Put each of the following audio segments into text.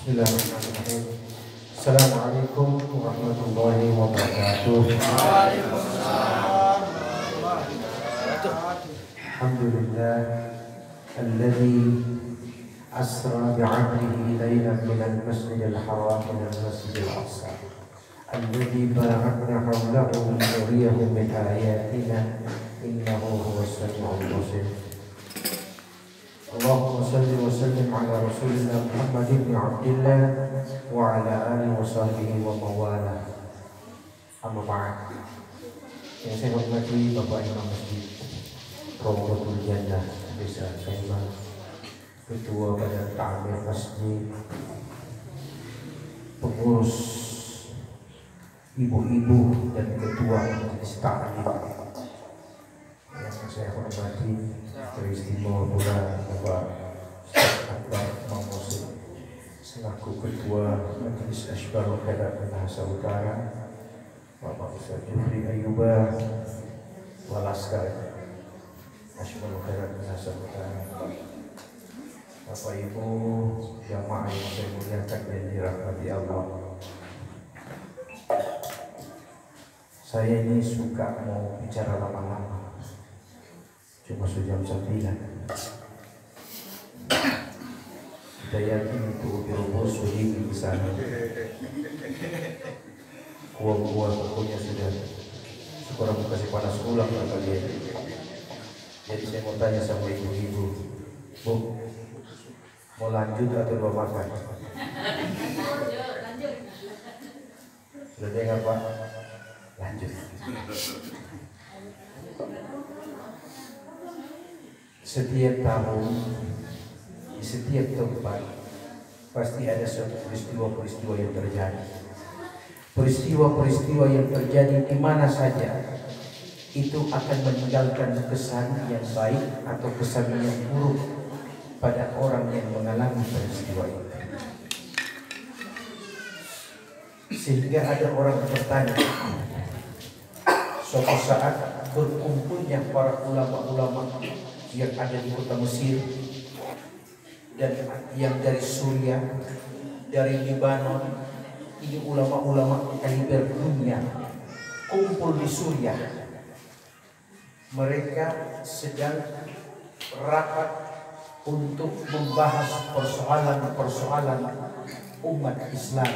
Bismillahirrahmanirrahim. Assalamualaikum warahmatullahi wabarakatuh. Alhamdulillah alladzi asra bi'abdihi laylan minal masjidil haram ilal masjidil aqsa alladzi barakna hawlahu linuriyahu min ayatina innahu huwas sami'ul basir. Allahumma salli wa sallim ala rasulina Muhammad ibn Abdillah wa ala alihi wa sahbihi wa mawala. Amma ba'd. Yang saya hormati Bapak Imam Masjid Rawdatul Jannah Desa Kaiman, Ketua Badan Ta'mir Masjid, pengurus ibu-ibu dan ketua majelis taklim yang saya hormati, teristimewa pula Bapak Akbar Mamusi selaku Ketua Majelis Asbarul Khairat Bahasa Utara, Bapak Ustaz Jufri Ayuba Walaskar Asbarul Khairat Bahasa Utara, Bapak Ibu jamaah yang saya muliakan dan dirahmati Allah. Saya ini suka mau bicara lama-lama, cuma sejam 9. Kita yakin itu dirubus sulit di sana. Kuah-kuah pokoknya sudah sekarang kasih panas ulang lah kalian. Jadi saya mau tanya sama ibu-ibu, Bu, mau lanjut atau mau makan? Sudah dengar Pak? Lanjut. Setiap tahun di setiap tempat pasti ada suatu peristiwa-peristiwa yang terjadi. Peristiwa-peristiwa yang terjadi di mana saja itu akan meninggalkan kesan yang baik atau kesan yang buruk pada orang yang mengalami peristiwa itu. Sehingga ada orang bertanya, suatu saat berkumpulnya para ulama-ulama yang ada di kota Mesir dan yang dari Suriah, dari Libanon, ini ulama-ulama kaliber dunia kumpul di Suriah. Mereka sedang rapat untuk membahas persoalan-persoalan umat Islam,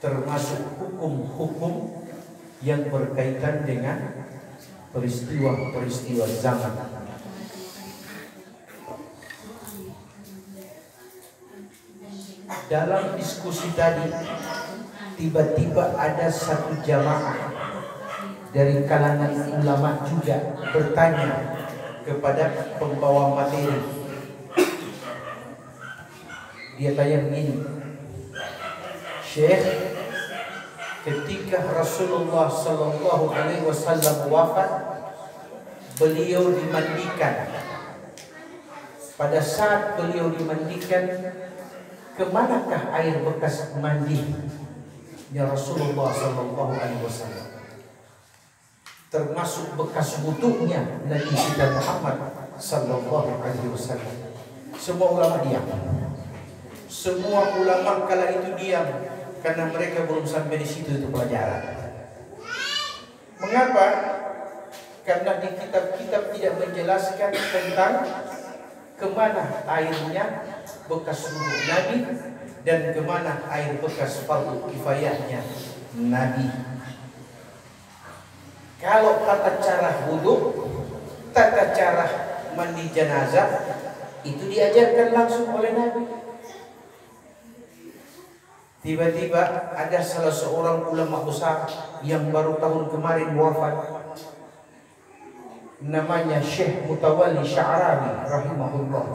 termasuk hukum-hukum yang berkaitan dengan peristiwa-peristiwa zaman. Dalam diskusi tadi, tiba-tiba ada satu jamaah dari kalangan ulama juga bertanya kepada pembawa materi. Dia tanya begini, Syekh, ketika Rasulullah Sallallahu Alaihi Wasallam wafat, beliau dimandikan. Pada saat beliau dimandikan, kemanakah air bekas mandinya Rasulullah Sallallahu Alaihi Wasallam? Termasuk bekas wudunya Nabi kita Muhammad Sallallahu Alaihi Wasallam. Semua ulama diam. Semua ulama kala itu diam karena mereka belum sampai di situ itu pelajaran. Mengapa? Karena di kitab-kitab tidak menjelaskan tentang kemana airnya bekas wudu Nabi dan kemana air bekas fardu kifayahnya Nabi. Kalau tata cara wudu, tata cara mandi jenazah itu diajarkan langsung oleh Nabi. Tiba-tiba ada salah seorang ulama besar yang baru tahun kemarin wafat, namanya Syekh Mutawalli Sya'rawi rahimahullah.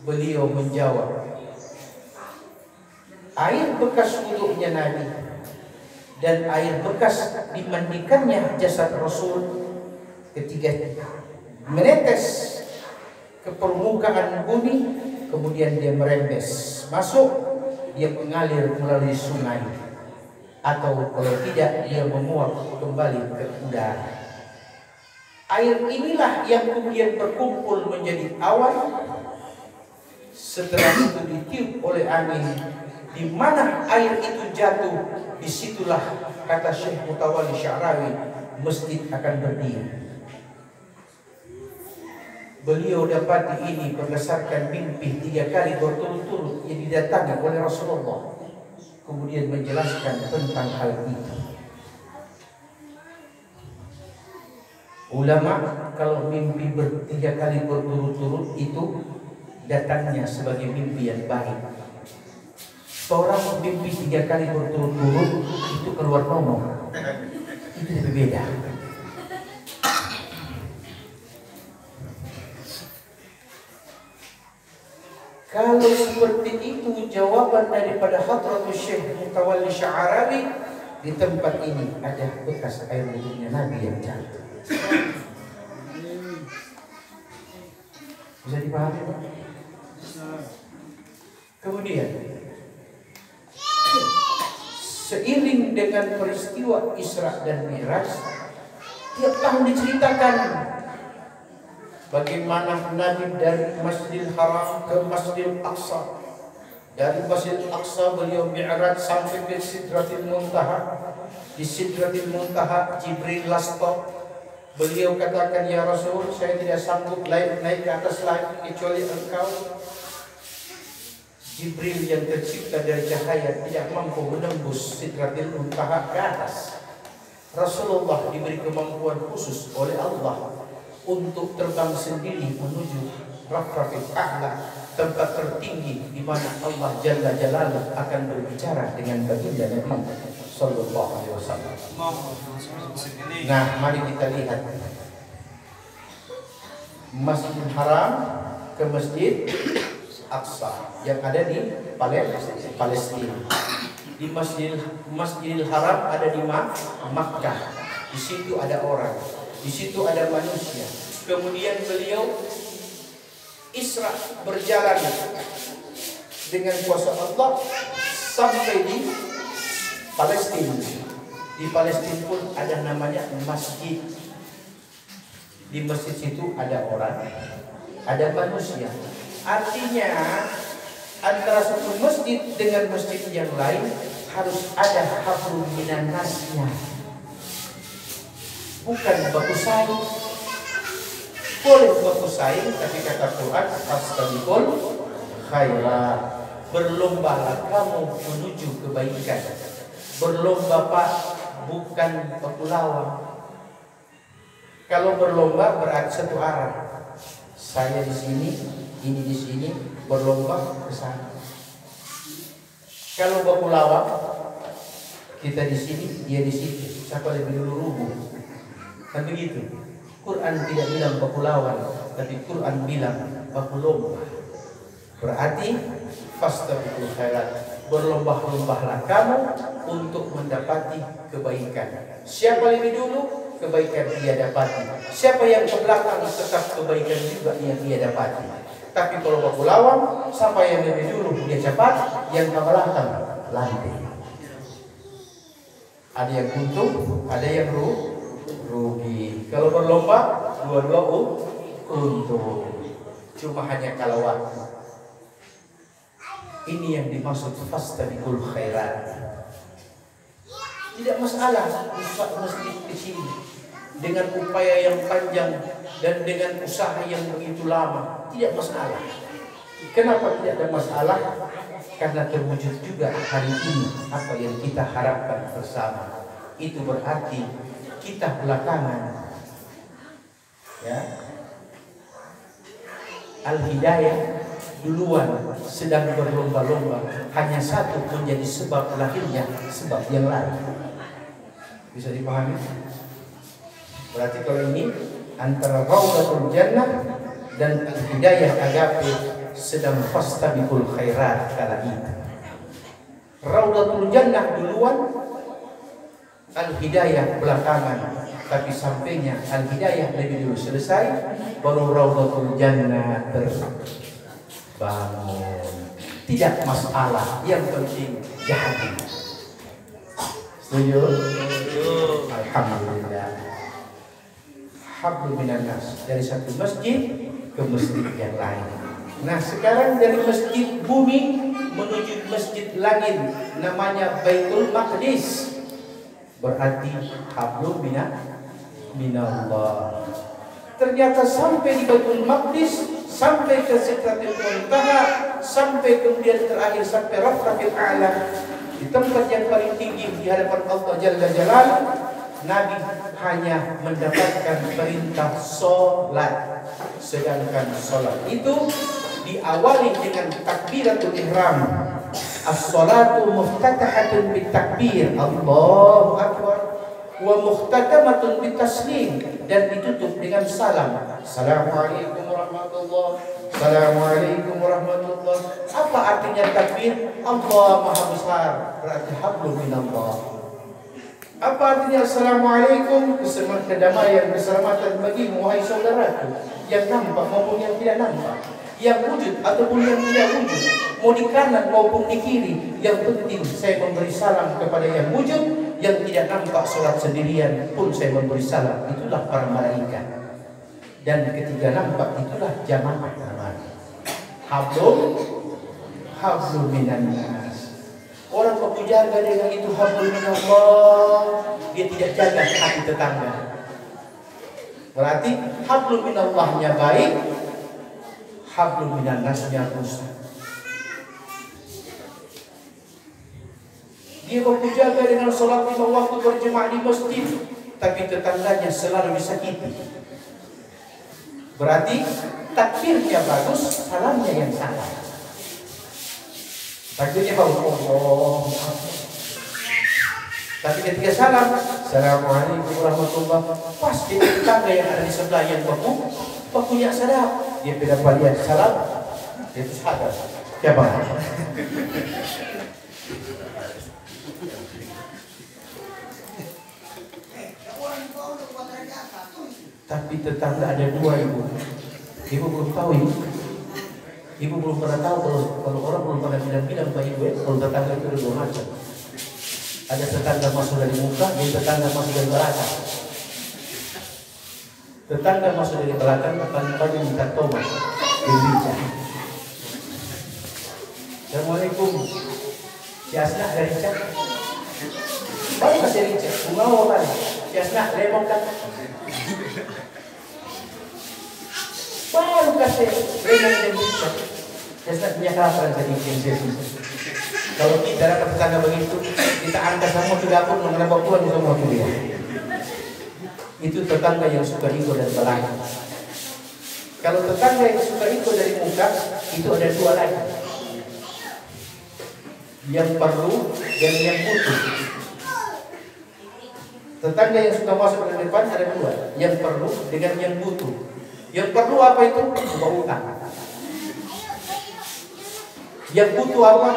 Beliau menjawab, air bekas wudunya Nabi dan air bekas dimandikannya jasad Rasul ketika menetes ke permukaan bumi, kemudian dia merembes masuk, dia mengalir melalui sungai, atau kalau tidak dia menguap kembali ke udara. Air inilah yang kemudian berkumpul menjadi awan, Setelah itu ditiup oleh angin, di mana air itu jatuh, disitulah kata Syekh Mutawalli Sya'rawi, masjid akan berdiri. Beliau dapati ini berdasarkan mimpi 3 kali berturut-turut yang didatangi oleh Rasulullah. Kemudian menjelaskan tentang hal itu. Ulama kalau mimpi 3 kali berturut-turut itu datangnya sebagai mimpi yang baik. Seorang mimpi 3 kali berturut-turut itu keluar nomor, itu lebih beda. Kalau seperti itu jawaban daripada Hadratus Syekh Mutawalli Sya'rawi, di tempat ini ada bekas air wudhunya Nabi yang jatuh. Bisa dipahami, Pak? Kemudian seiring dengan peristiwa Isra dan Mi'raj, tiap tahun diceritakan bagaimana Nabi dari Masjidil Haram ke Masjidil Aqsa. Dari Masjidil Aqsa beliau mi'raj sampai ke Sidratil Muntaha. Di Sidratil Muntaha Jibril stop. Beliau katakan, ya Rasul, saya tidak sanggup naik ke atas lagi kecuali engkau. Jibril yang tercipta dari cahaya tidak mampu menembus Sidratil Muntaha ke atas. Rasulullah diberi kemampuan khusus oleh Allah untuk terbang sendiri menuju Rafratul A'la, tempat tertinggi di mana Allah Jalla Jalaluhu akan berbicara dengan baginda Nabi sallallahu alaihi wasallam. Nah, mari kita lihat Masjidil Haram ke Masjid Aqsa yang ada di Palestina. Di Masjidil Haram ada di Makkah. Di situ ada orang, di situ ada manusia. Kemudian beliau Isra berjalan dengan kuasa Allah sampai di Palestina. Di Palestina pun ada namanya masjid. Di masjid situ ada orang, ada manusia. Artinya antara satu masjid dengan masjid yang lain harus ada hablum minan nasnya. Bukan baku saing. Boleh baku saing, tapi kata Quran, fastabiqul khairat. Berlombalah kamu menuju kebaikan. Berlomba, Pak, bukan baku lawan. Kalau berlomba berarti satu arah. Saya di sini, ini di sini, berlomba ke sana. Kalau baku lawan, kita di sini, dia di situ. Siapa lebih dulu rubuh? Kan begitu. Quran tidak bilang baku lawan, tapi Quran bilang baku lomba. Berarti fastabiqul khairat, berlomba-lombalah kamu untuk mendapati kebaikan. Siapa lebih dulu, kebaikan dia dapati. Siapa yang ke belakang, tetap kebaikan juga yang dia dapati. Tapi kalau baku lawan, siapa yang lebih dulu dia cepat, yang ke belakang landai. Ada yang untung, ada yang rugi. Kalau berlomba, dua-dua untung. Cuma hanya kalau waktu. Ini yang dimaksud fastabiqul khairat. Tidak masalah usaha masjid kecil dengan upaya yang panjang dan dengan usaha yang begitu lama, tidak masalah. Kenapa tidak ada masalah? Karena terwujud juga hari ini apa yang kita harapkan bersama. Itu berarti kita belakangan, ya, al-hidayah duluan sedang berlomba-lomba, hanya satu menjadi sebab lahirnya sebab yang lain. Bisa dipahami? Berarti kalau ini antara Raudhatul Jannah dan al-hidayah agape sedang fastabiqul khairat kala itu. Raudhatul Jannah duluan, al-hidayah belakangan. Tapi sampainya al-hidayah lebih dulu selesai, baru Raudhatul Jannah terbangun. Tidak masalah, yang penting jadi. Setuju? Alhamdulillah. Hablum minan nas, dari satu masjid ke masjid yang lain. Nah sekarang dari masjid bumi menuju masjid langit namanya Baitul Maqdis, berarti hablum minallah. Ternyata sampai di Baitul Maqdis, sampai ke Sidratul Muntaha, sampai kemudian terakhir sampai Rafiqil A'la, di tempat yang paling tinggi di hadapan Allah Jalla Jalaluhu, Nabi hanya mendapatkan perintah sholat. Sedangkan sholat itu diawali dengan takbiratul ihram. As-salatu muftatahatun bitakbir, Allahu Akbar, wa muhtatamatun bitaslim, dan ditutup dengan salam. Assalamualaikum warahmatullahi wabarakatuh. Assalamualaikum warahmatullahi wabarakatuh. Apa artinya takbir? Allah Maha Besar, berarti hablum minallah. Apa artinya assalamualaikum? Kedamaian, keselamatan bagimu wahai saudaraku, yang nampak maupun yang tidak nampak, yang wujud ataupun yang tidak wujud, mau di kanan maupun di kiri. Yang penting saya memberi salam kepada yang wujud, yang tidak nampak sholat sendirian pun saya memberi salam. Itulah para malaikat. Dan ketika nampak itulah jamaah namanya. Hablum minan nas. Orang mampu jaga dengan itu hablum minallah, dia tidak jaga hati tetangga. Berarti hablum minallahnya baik, hablum minan nasnya rusak. Dia mampu jaga dengan sholat 5 waktu berjemaah di masjid, tapi tetangganya selalu disakiti. Berarti takbirnya bagus, salamnya yang salah. Takbirnya bagus, Allah. Tapi ketika salam, assalamualaikum warahmatullahi wabarakatuh, pas di tetangga yang ada di sebelah yang bakunya sadar, dia beda lihat salam, dia itu sadar. Siapa? Tapi tetangga ada 2 ibu. Ibu belum tahu ini. Ibu belum pernah tahu kalau orang belum pernah bilang Pak Ibu ya, kalau tetangga itu ada 2 macam. Ada tetangga masuk dari muka, dan tetangga masuk dari belakang. Tetangga masuk dari belakang paling minta tomat, berbincang. Assalamualaikum. Si Asna dari Cak. Baru kasih Richard, bunga apa kan? Si Asna lemong kan? Baru kasih lemong dan Richard. Si Asna punya kapan jadi prinsip. Kalau kita dapat tetangga begitu, kita angkat sama ke dapur mengenai pulang semua kuliah. Itu tetangga yang suka ikut dari belakang. Kalau tetangga yang suka ikut dari muka, itu ada 2 lagi. Yang perlu dan yang butuh. Tetangga yang suka masuk ke depan ada 2, yang perlu dengan yang butuh. Yang perlu apa itu? Mau utang. Yang butuh apa?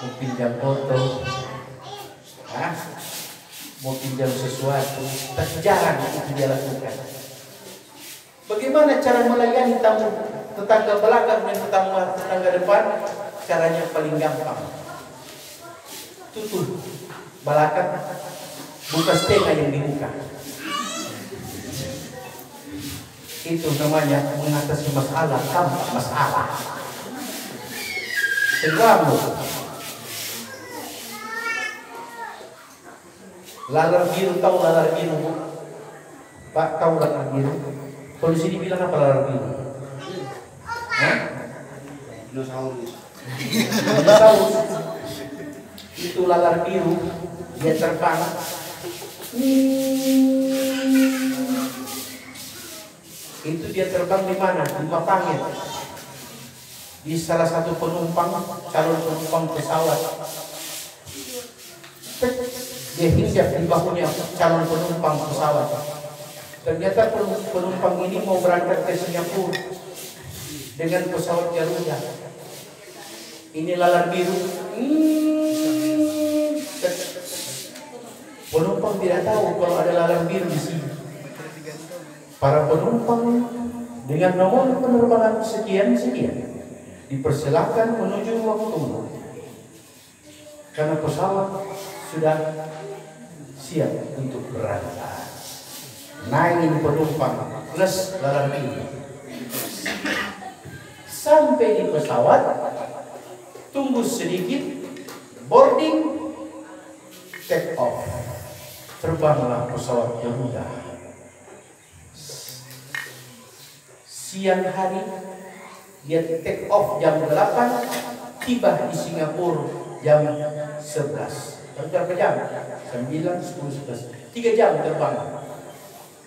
Mau pinjam foto, mau pinjam sesuatu, tapi jarang itu dia lakukan. Bagaimana cara melayani tamu tetangga belakang dan tetangga depan? Caranya paling gampang. Tutup belakang, buka setengah yang dibuka. Itu namanya mengatasi masalah tanpa masalah. Segala lalar biru, tahu lalar biru? Pak, tahu lalar biru? Kalau di sini bilang apa lalar biru? Dinosaurus. Itu lalar biru, dia terbang. Itu dia terbang di mana? Di Mapangit. Di salah satu calon penumpang pesawat. Dia hinggap di bahunya calon penumpang pesawat. Ternyata penumpang ini mau berangkat ke Singapura dengan pesawat Garuda. Ini lalar biru. Penumpang tidak tahu kalau ada lalar biru di sini. Para penumpang dengan nomor penerbangan sekian dipersilakan menuju ruang tunggu. Karena pesawat sudah siap untuk berangkat. Naikin penumpang plus lalar biru. Sampai di pesawat, tunggu sedikit, boarding, take off. Terbanglah pesawat Garuda. Siang hari dia take off jam 8, tiba di Singapura jam 11. Berapa jam? 9, 10, 11. 3 jam terbang.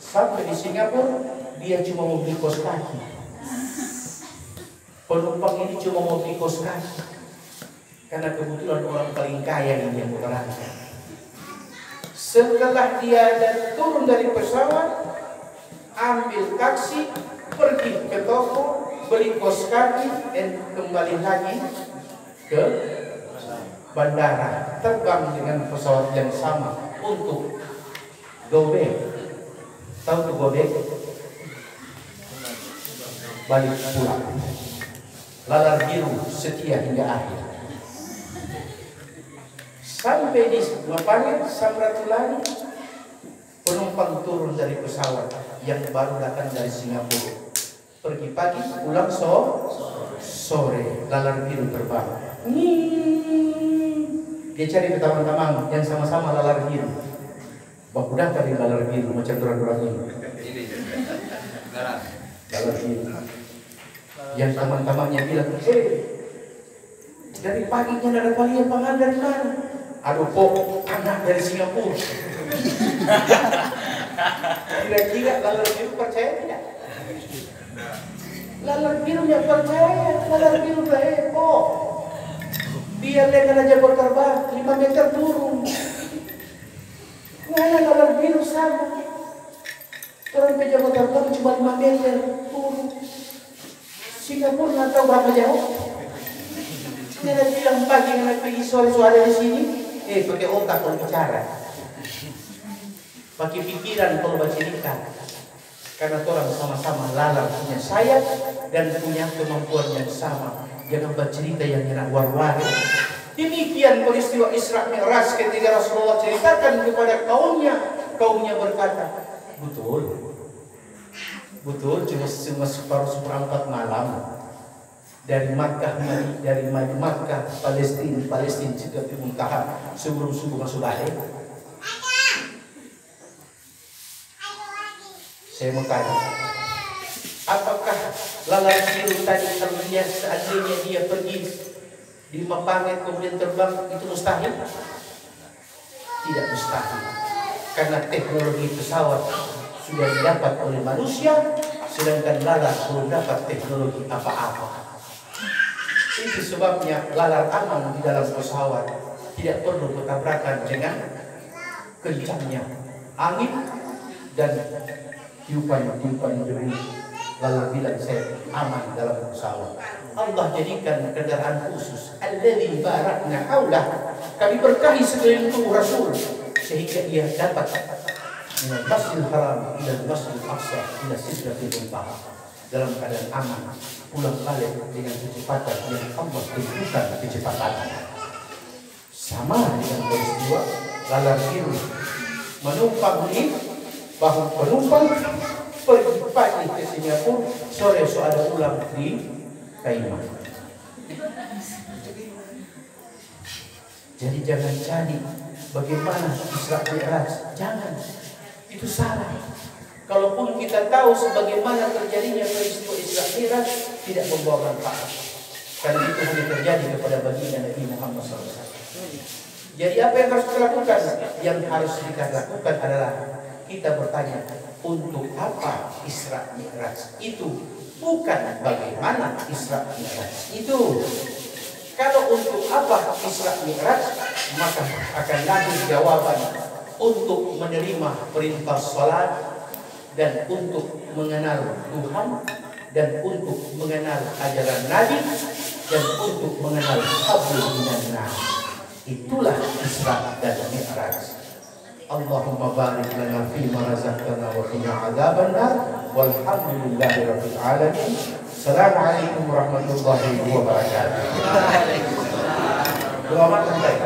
Sampai di Singapura dia cuma mau beli kos kaki. Penumpang ini cuma mau beli kos kaki. Karena kebetulan orang paling kaya ini yang menerangkan. Setelah dia turun dari pesawat, ambil taksi, pergi ke toko, beli kos kaki, dan kembali lagi ke bandara, terbang dengan pesawat yang sama untuk go back. Tahu tuh go back? Balik pulang. Lalar biru setia hingga akhir. Sampai di lapangan Samratulangi, penumpang turun dari pesawat yang baru datang dari Singapura. Pergi pagi, pulang sore, lalar biru terbang. Dia cari ke teman-teman yang sama-sama lalar biru. Udah kali lalar biru macam orang-orang ini. Lalar biru. Yang teman-temannya bilang, dari paginya ada kalian pangan dari mana? Aduh kok anak dari Singapura. Kira-kira lalar biru percaya tidak? Lalar biru yang percaya, lalar biru heboh. Dia dengan aja terbang 5 meter turun. Mana lalar biru sama. Turun pejabat terbang cuma 5 meter turun. Singapura nggak tahu berapa jauh. Nenek bilang pagi, nenek pergi sore ada di sini. Pakai otak kalau bicara, pakai pikiran kalau bercerita. Karena orang sama-sama lalar punya sayap dan punya kemampuan yang sama. Jangan bercerita yang enak war-war. Demikian peristiwa Isra Mi'raj ketika Rasulullah ceritakan kepada kaumnya berkata, betul, cuma seperempat malam. Dari Makkah Palestina juga ke Muntaha sebelum subuh masuk balik. Saya mau tanya, apakah lalar biru tadi kalau dia seandainya dia pergi di Mapanget kemudian terbang itu mustahil? Tidak mustahil, karena teknologi pesawat sudah didapat oleh manusia, sedangkan lalar belum dapat teknologi apa-apa. Itu sebabnya lalar aman di dalam pesawat, tidak perlu bertabrakan dengan kencangnya angin dan tiupan debu. Lalar bilang saya aman dalam pesawat. Allah jadikan kendaraan khusus. Alladzi barakna haulah. Kami berkahi sekeliling tubuh Rasul sehingga ia dapat dari Masjidil Haram ila Masjidil Aqsa ila Sidratil Muntaha dalam keadaan aman, pulang balik dengan kecepatan yang Allah tentukan kecepatan. Sama dengan peristiwa lalar biru menumpang di bahu penumpang, pergi pagi ke Singapura, sore ada ulang di Kaimah. Jadi jangan cari bagaimana Isra Mi'raj, jangan, itu salah. Kalaupun kita tahu sebagaimana terjadinya peristiwa Isra Mi'raj, tidak membawa manfaat. Karena itu hanya terjadi kepada baginda Nabi Muhammad SAW. Jadi apa yang harus kita lakukan? Yang harus kita lakukan adalah kita bertanya, untuk apa Isra Mi'raj itu? Bukan bagaimana Isra Mi'raj itu. Kalau untuk apa Isra Mi'raj, maka akan lahir jawaban untuk menerima perintah salat, dan untuk mengenal Tuhan, dan untuk mengenal ajaran Nabi, dan untuk mengenal hablum minannas. Itulah Isra dan Mi'raj. Allahumma barik lana fima razaqtana wa qina adzabannar walhamdulillahi rabbil alamin. Assalamualaikum warahmatullahi wabarakatuh. Doa santai.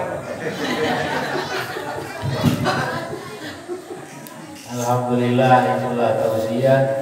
Alhamdulillah, itulah tausiah